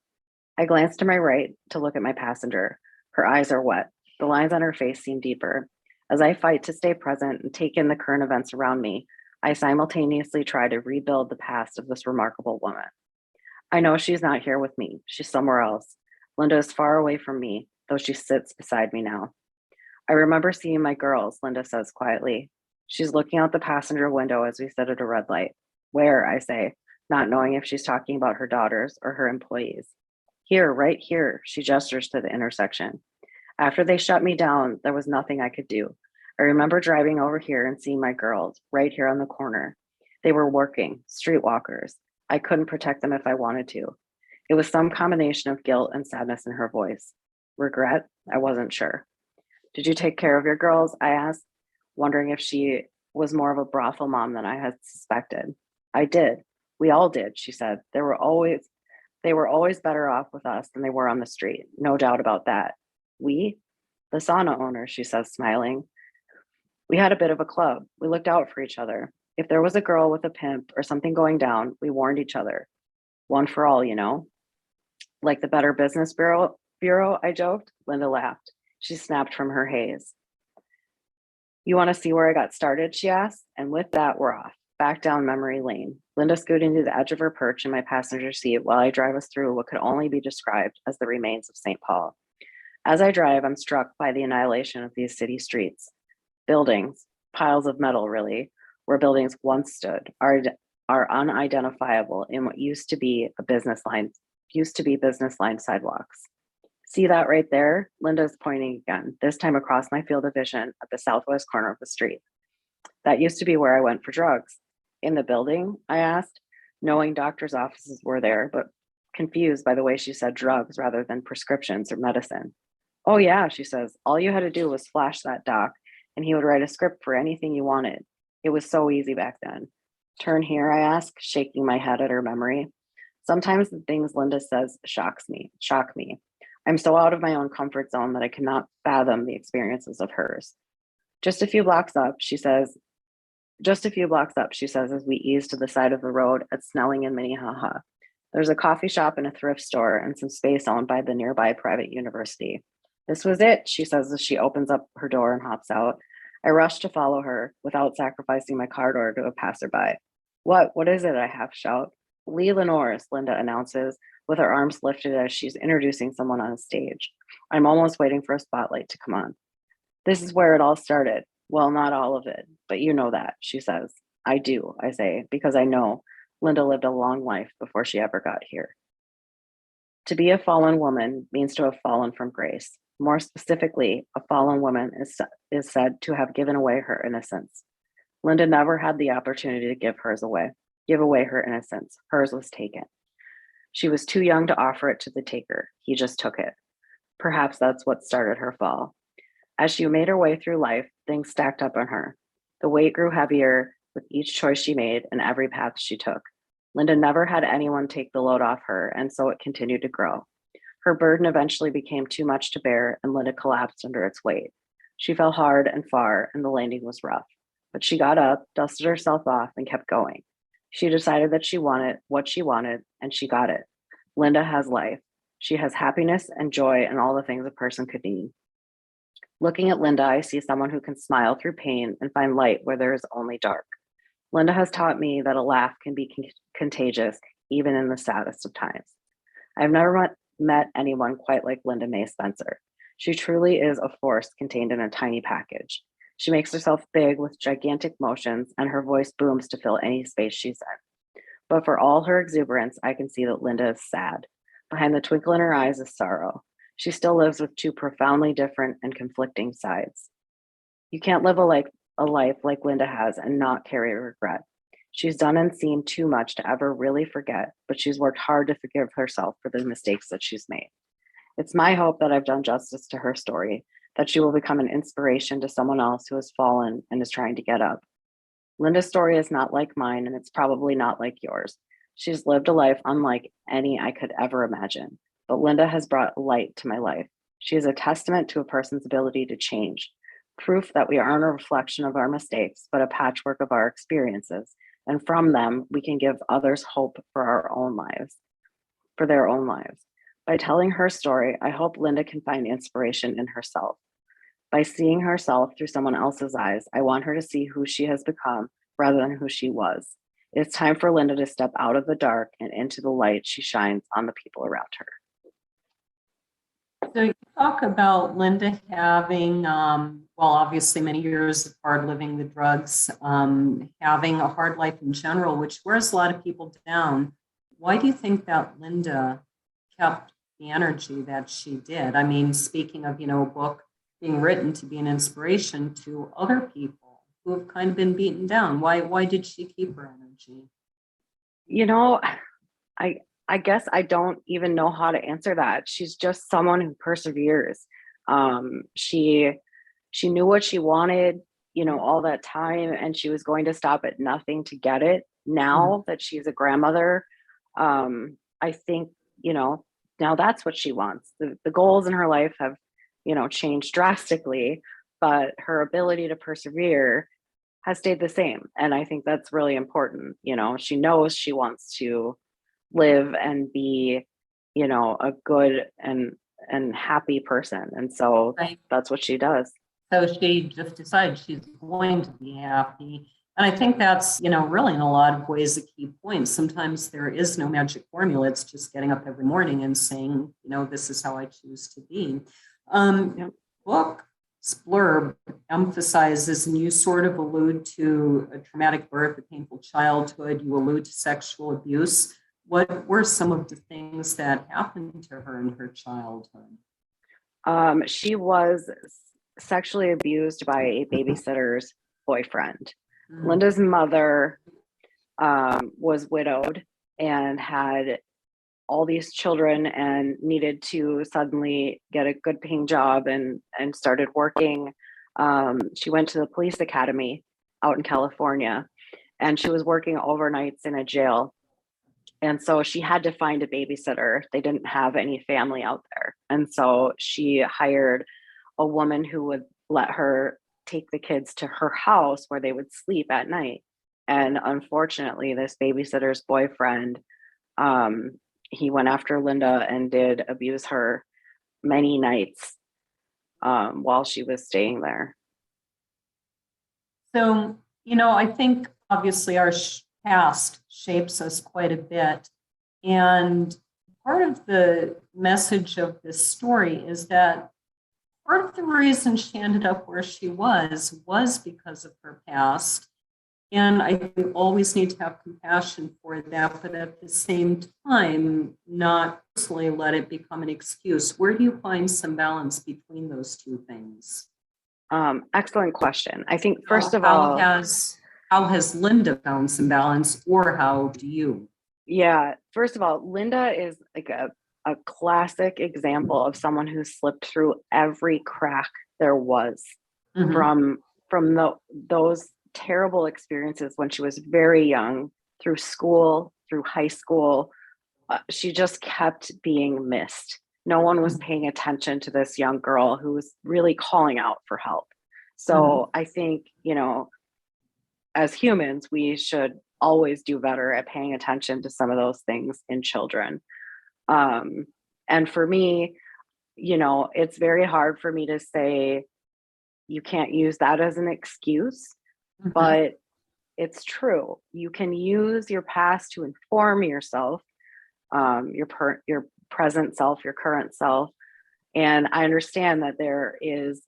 I glance to my right to look at my passenger. Her eyes are wet. The lines on her face seem deeper. As I fight to stay present and take in the current events around me, I simultaneously try to rebuild the past of this remarkable woman. I know she's not here with me. She's somewhere else. Linda is far away from me, though she sits beside me now. I remember seeing my girls, Linda says quietly. She's looking out the passenger window as we sit at a red light. Where, I say, not knowing if she's talking about her daughters or her employees. Here, right here, she gestures to the intersection. After they shut me down, there was nothing I could do. I remember driving over here and seeing my girls right here on the corner. They were working, streetwalkers. I couldn't protect them if I wanted to. It was some combination of guilt and sadness in her voice. Regret? I wasn't sure. Did you take care of your girls? I asked, wondering if she was more of a brothel mom than I had suspected. I did. We all did, she said. They were always better off with us than they were on the street. No doubt about that. We? The sauna owner, she says, smiling. We had a bit of a club. We looked out for each other. If there was a girl with a pimp or something going down, we warned each other. One for all, you know? Like the Better Business Bureau, I joked. Linda laughed. She snapped from her haze. You want to see where I got started, she asked, and with that, we're off, back down memory lane. Linda scooting to the edge of her perch in my passenger seat while I drive us through what could only be described as the remains of St. Paul. As I drive, I'm struck by the annihilation of these city streets. Buildings, piles of metal really, where buildings once stood, are unidentifiable in what used to be business line sidewalks. See that right there? Linda's pointing again, this time across my field of vision at the southwest corner of the street. That used to be where I went for drugs. In the building? I asked, knowing doctors' offices were there, but confused by the way she said drugs rather than prescriptions or medicine. Oh yeah, she says, all you had to do was flash that doc and he would write a script for anything you wanted. It was so easy back then. Turn here, I ask, shaking my head at her memory. Sometimes the things Linda says shock me. I'm so out of my own comfort zone that I cannot fathom the experiences of hers. Just a few blocks up, she says, as we ease to the side of the road at Snelling and Minnehaha. There's a coffee shop and a thrift store and some space owned by the nearby private university. This was it, she says as she opens up her door and hops out. I rush to follow her without sacrificing my card order to a passerby. What is it? I half shout. Lee Lenore's, Linda announces, with her arms lifted as she's introducing someone on stage. I'm almost waiting for a spotlight to come on. This is where it all started. Well, not all of it, but you know that, she says. I do, I say, because I know Linda lived a long life before she ever got here. To be a fallen woman means to have fallen from grace. More specifically, a fallen woman is said to have given away her innocence. Linda never had the opportunity to give away her innocence. Hers was taken. She was too young to offer it to the taker. He just took it. Perhaps that's what started her fall. As she made her way through life, things stacked up on her. The weight grew heavier with each choice she made and every path she took. Linda never had anyone take the load off her, and so it continued to grow. Her burden eventually became too much to bear, and Linda collapsed under its weight. She fell hard and far, and the landing was rough. But she got up, dusted herself off, and kept going. She decided that she wanted what she wanted, and she got it. Linda has life. She has happiness and joy and all the things a person could need. Looking at Linda, I see someone who can smile through pain and find light where there is only dark. Linda has taught me that a laugh can be contagious, even in the saddest of times. I've never met anyone quite like Linda Mae Spencer. She truly is a force contained in a tiny package. She makes herself big with gigantic motions, and her voice booms to fill any space she's in. But for all her exuberance, I can see that Linda is sad. Behind the twinkle in her eyes is sorrow. She still lives with two profoundly different and conflicting sides. You can't live a life like Linda has and not carry regret. She's done and seen too much to ever really forget, but she's worked hard to forgive herself for the mistakes that she's made. It's my hope that I've done justice to her story, that she will become an inspiration to someone else who has fallen and is trying to get up. Linda's story is not like mine, and it's probably not like yours. She's lived a life unlike any I could ever imagine, but Linda has brought light to my life. She is a testament to a person's ability to change, proof that we aren't a reflection of our mistakes, but a patchwork of our experiences. And from them, we can give others hope for our own lives, for their own lives. By telling her story, I hope Linda can find inspiration in herself. By seeing herself through someone else's eyes, I want her to see who she has become rather than who she was. It's time for Linda to step out of the dark and into the light she shines on the people around her. So you talk about Linda having, obviously many years of hard living the drugs, having a hard life in general, which wears a lot of people down. Why do you think that Linda kept the energy that she did? I mean, speaking of, a book being written to be an inspiration to other people who have kind of been beaten down. Why did she keep her energy? I guess I don't even know how to answer that. She's just someone who perseveres. She knew what she wanted, all that time, and she was going to stop at nothing to get it. Now that she's a grandmother, I think, now that's what she wants. The goals in her life have, changed drastically, but her ability to persevere has stayed the same. And I think that's really important. She knows she wants to live and be, a good and happy person. And so that's what she does. So she just decides she's going to be happy. And I think that's, really in a lot of ways a key point. Sometimes there is no magic formula. It's just getting up every morning and saying, this is how I choose to be. Book blurb emphasizes, and you sort of allude to a traumatic birth, a painful childhood. You allude to sexual abuse. What were some of the things that happened to her in her childhood? She was sexually abused by a babysitter's boyfriend. Linda's mother was widowed and had all these children and needed to suddenly get a good paying job and started working. She went to the police academy out in California, and she was working overnights in a jail. And so she had to find a babysitter. They didn't have any family out there. And so she hired a woman who would let her take the kids to her house where they would sleep at night. And unfortunately, this babysitter's boyfriend, he went after Linda and did abuse her many nights while she was staying there. So, I think obviously our past shapes us quite a bit. And part of the message of this story is that part of the reason she ended up where she was because of her past. And I think we always need to have compassion for that, but at the same time, not personally let it become an excuse. Where do you find some balance between those two things? Excellent question. I think first of all, how has Linda found some balance, or how do you? Yeah, first of all, Linda is like a classic example of someone who slipped through every crack there was from those terrible experiences when she was very young, through school, through high school. She just kept being missed. No one was paying attention to this young girl who was really calling out for help. So I think, as humans, we should always do better at paying attention to some of those things in children. And for me, it's very hard for me to say you can't use that as an excuse, but it's true. You can use your past to inform yourself, your present self, your current self. And I understand that there is,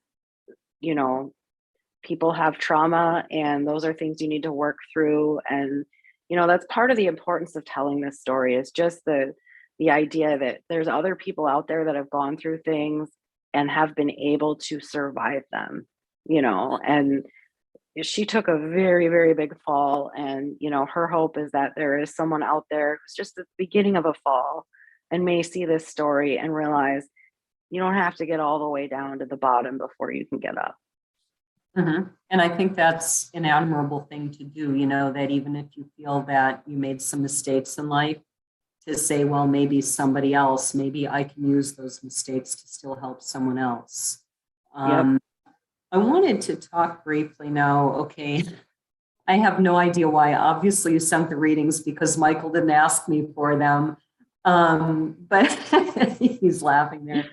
people have trauma, and those are things you need to work through. And, that's part of the importance of telling this story, is just the idea that there's other people out there that have gone through things and have been able to survive them, and she took a very, very big fall. And, her hope is that there is someone out there who's just at the beginning of a fall and may see this story and realize you don't have to get all the way down to the bottom before you can get up. Mm-hmm. And I think that's an admirable thing to do, that even if you feel that you made some mistakes in life, to say, well, maybe somebody else, maybe I can use those mistakes to still help someone else. Yep. I wanted to talk briefly now. Okay. I have no idea why. Obviously, you sent the readings because Michael didn't ask me for them. But he's laughing there.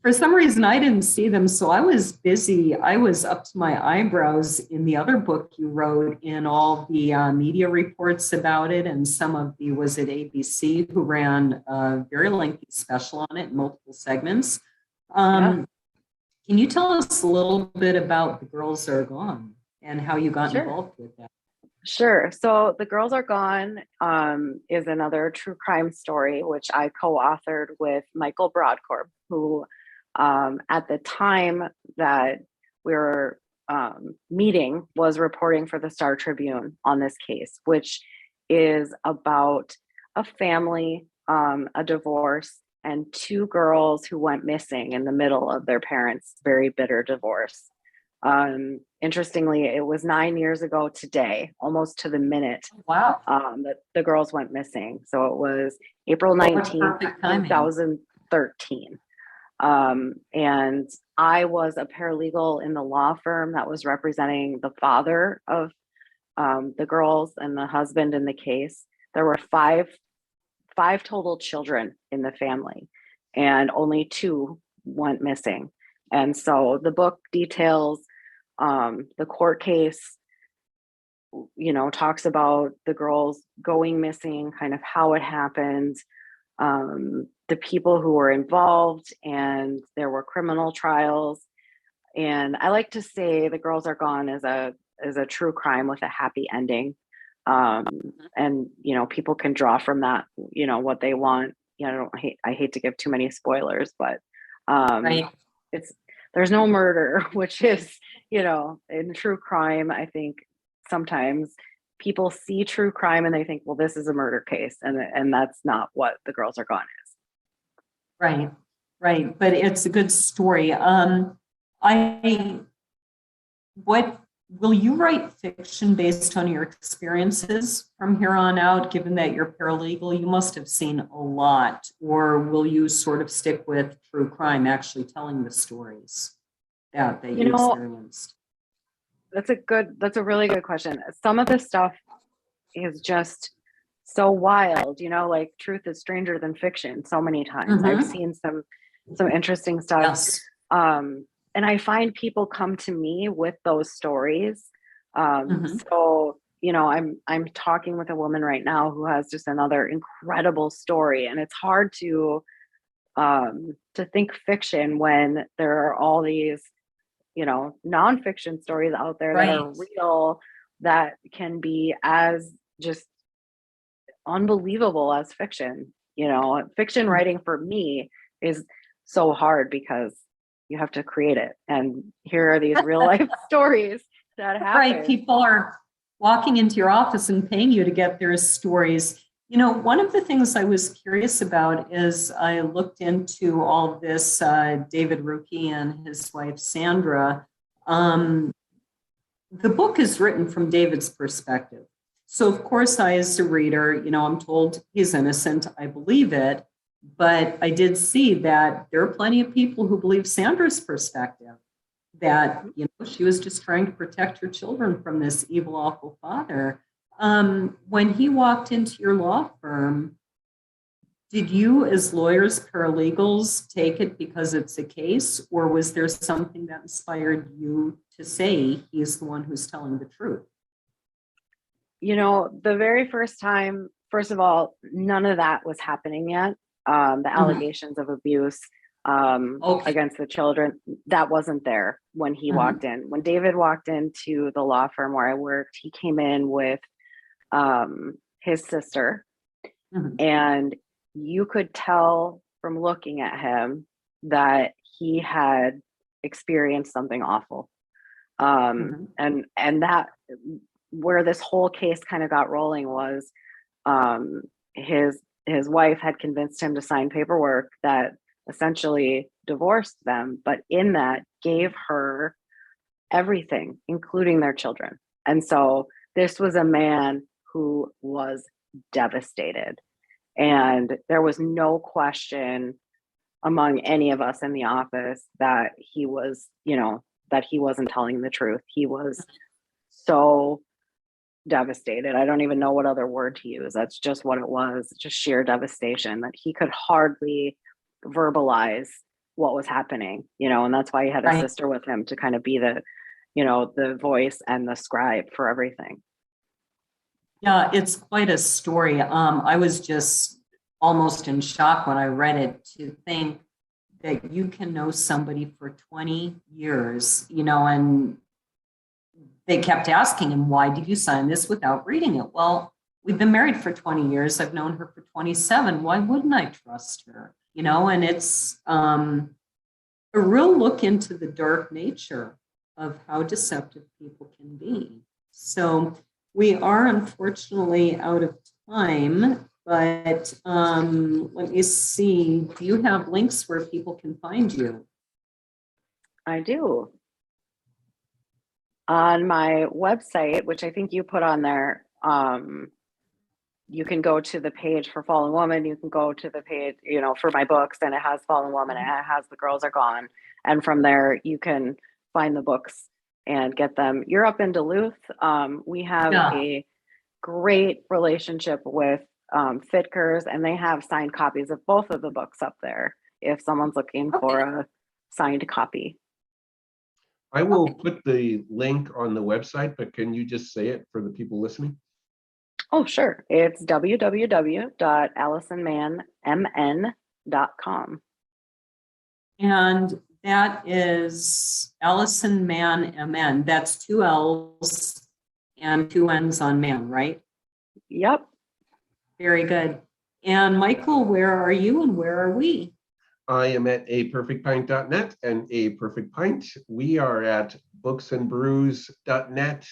For some reason, I didn't see them. So I was busy. I was up to my eyebrows in the other book you wrote, in all the media reports about it. And some of the, was it ABC, who ran a very lengthy special on it in multiple segments. Can you tell us a little bit about The Girls Are Gone and how you got involved with that? Sure. So The Girls Are Gone is another true crime story, which I co-authored with Michael Broadcorp, who at the time that we were meeting was reporting for the Star Tribune on this case, which is about a family, a divorce, and two girls who went missing in the middle of their parents' very bitter divorce. Interestingly, it was 9 years ago today, almost to the minute. Wow. That the girls went missing. So it was April 19th, 2013. And I was a paralegal in the law firm that was representing the father of the girls and the husband in the case. There were five total children in the family, and only two went missing. And so the book details the court case, talks about the girls going missing, kind of how it happened, the people who were involved, and there were criminal trials. And I like to say The Girls Are Gone is a true crime with a happy ending. And people can draw from that, what they want. I hate to give too many spoilers, but Right. there's no murder, which is, in true crime, I think sometimes people see true crime and they think, well, this is a murder case, and that's not what The Girls Are Gone is. Right. But it's a good story. Will you write fiction based on your experiences from here on out, given that you're paralegal? You must have seen a lot. Or will you sort of stick with true crime, actually telling the stories that you experienced? That's a really good question. Some of the stuff is just so wild, like truth is stranger than fiction so many times. I've seen some interesting stuff. Yes. And I find people come to me with those stories. So, I'm talking with a woman right now who has just another incredible story, and it's hard to think fiction when there are all these, nonfiction stories out there that are real, that can be as just unbelievable as fiction. Fiction writing for me is so hard because you have to create it. And here are these real life stories that happen. Right. People are walking into your office and paying you to get their stories. One of the things I was curious about is I looked into all of this, David Ruki and his wife, Sandra. The book is written from David's perspective. So of course, I, as a reader, I'm told he's innocent. I believe it. But I did see that there are plenty of people who believe Sandra's perspective, that, she was just trying to protect her children from this evil, awful father. When he walked into your law firm, did you, as lawyers, paralegals, take it because it's a case, or was there something that inspired you to say he's the one who's telling the truth? The very first time, first of all, none of that was happening yet. The allegations of abuse against the children, that wasn't there when he walked in. When David walked into the law firm where I worked, he came in with his sister, and you could tell from looking at him that he had experienced something awful. And that, where this whole case kind of got rolling, was his wife had convinced him to sign paperwork that essentially divorced them, but in that gave her everything, including their children. And so this was a man who was devastated. And there was no question among any of us in the office that he was, that he wasn't telling the truth. He was so devastated. I don't even know what other word to use. That's just what it was, just sheer devastation that he could hardly verbalize what was happening, and that's why he had a sister with him to kind of be the, the voice and the scribe for everything. Yeah, it's quite a story. I was just almost in shock when I read it to think that you can know somebody for 20 years, and they kept asking him, why did you sign this without reading it? Well, we've been married for 20 years. I've known her for 27. Why wouldn't I trust her? And it's a real look into the dark nature of how deceptive people can be. So we are unfortunately out of time, but let me see. Do you have links where people can find you? I do. On my website, which I think you put on there, you can go to the page for Fallen Woman. You can go to the page, for my books, and it has Fallen Woman, and it has The Girls Are Gone. And from there, you can find the books and get them. You're up in Duluth. We have a great relationship with Fitkers, and they have signed copies of both of the books up there if someone's looking for a signed copy. I will put the link on the website, but can you just say it for the people listening? Oh, sure. It's www.allisonmannmn.com. And that is Allison Mann, MN. That's 2 L's and 2 N's on Mann, right? Yep. Very good. And Michael, where are you and where are we? I am at aperfectpint.net and A Perfect Pint. We are at booksandbrews.net.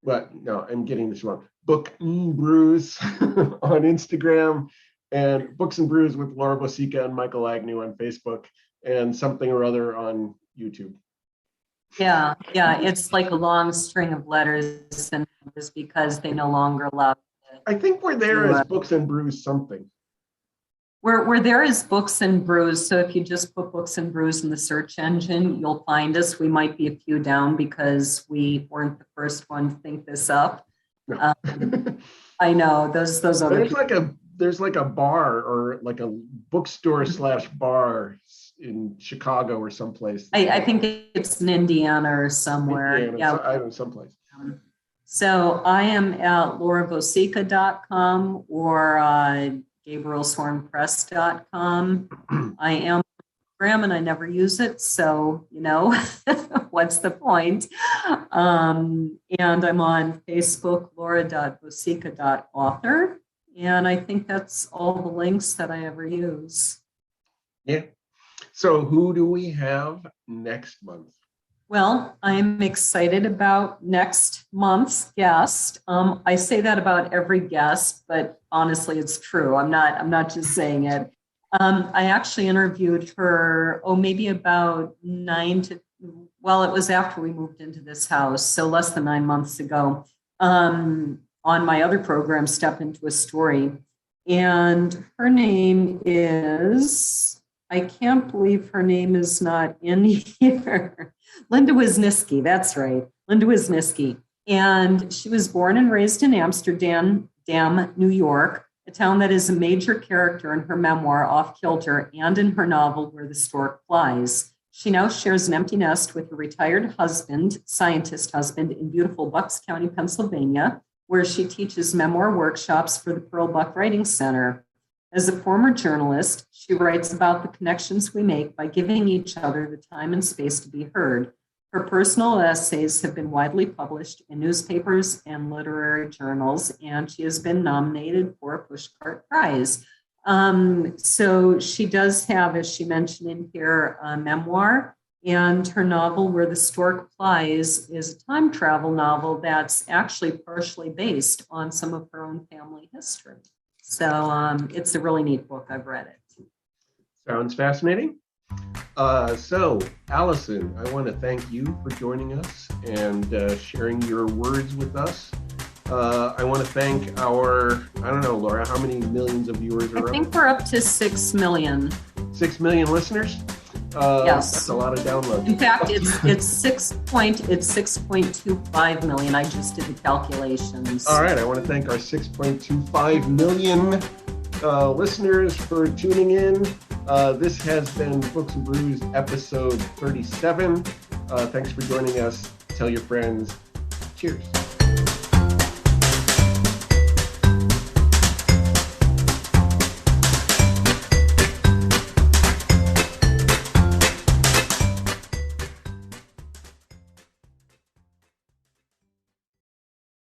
I'm getting this wrong. Book Brews on Instagram, and Books and Brews with Laura Bosica and Michael Agnew on Facebook, and something or other on YouTube. Yeah, it's like a long string of letters and numbers because they no longer allow. I think we're there as Books and Brews something. We're there as Books and Brews. So if you just put Books and Brews in the search engine, you'll find us. We might be a few down because we weren't the first one to think this up. No. I know those other. There's like a bar or like a bookstore / bar in Chicago or someplace. I think it's in Indiana or somewhere. Someplace. So I am at laurabosica.com or GabrielSornPress.com. I am on Instagram and I never use it, so what's the point? And I'm on Facebook, laura.bosica.author, and I think that's all the links that I ever use. Yeah. So who do we have next month? Well, I'm excited about next month's guest. I say that about every guest, but honestly, it's true. I'm not just saying it. I actually interviewed her, maybe about it was after we moved into this house, so less than 9 months ago, on my other program, Step Into a Story. And her name is, I can't believe her name is not in here. Linda Wisniski, that's right, Linda Wisniski. And she was born and raised in Amsterdam, New York, a town that is a major character in her memoir, Off Kilter, and in her novel, Where the Stork Flies. She now shares an empty nest with a retired scientist husband, in beautiful Bucks County, Pennsylvania, where she teaches memoir workshops for the Pearl Buck Writing Center. As a former journalist, she writes about the connections we make by giving each other the time and space to be heard. Her personal essays have been widely published in newspapers and literary journals, and she has been nominated for a Pushcart Prize. So she does have, as she mentioned in here, a memoir, and her novel, Where the Stork Flies, is a time travel novel that's actually partially based on some of her own family history. So it's a really neat book. I've read it. Sounds fascinating. So, Allison, I want to thank you for joining us and sharing your words with us. I want to thank our, I don't know, Laura, how many millions of viewers are I think we're up to 6 million. 6 million listeners? Yes. That's a lot of downloads. In fact, it's 6.25 million. I just did the calculations. All right. I want to thank our 6.25 million listeners for tuning in. This has been Books and Brews episode 37. Thanks for joining us. Tell your friends. Cheers.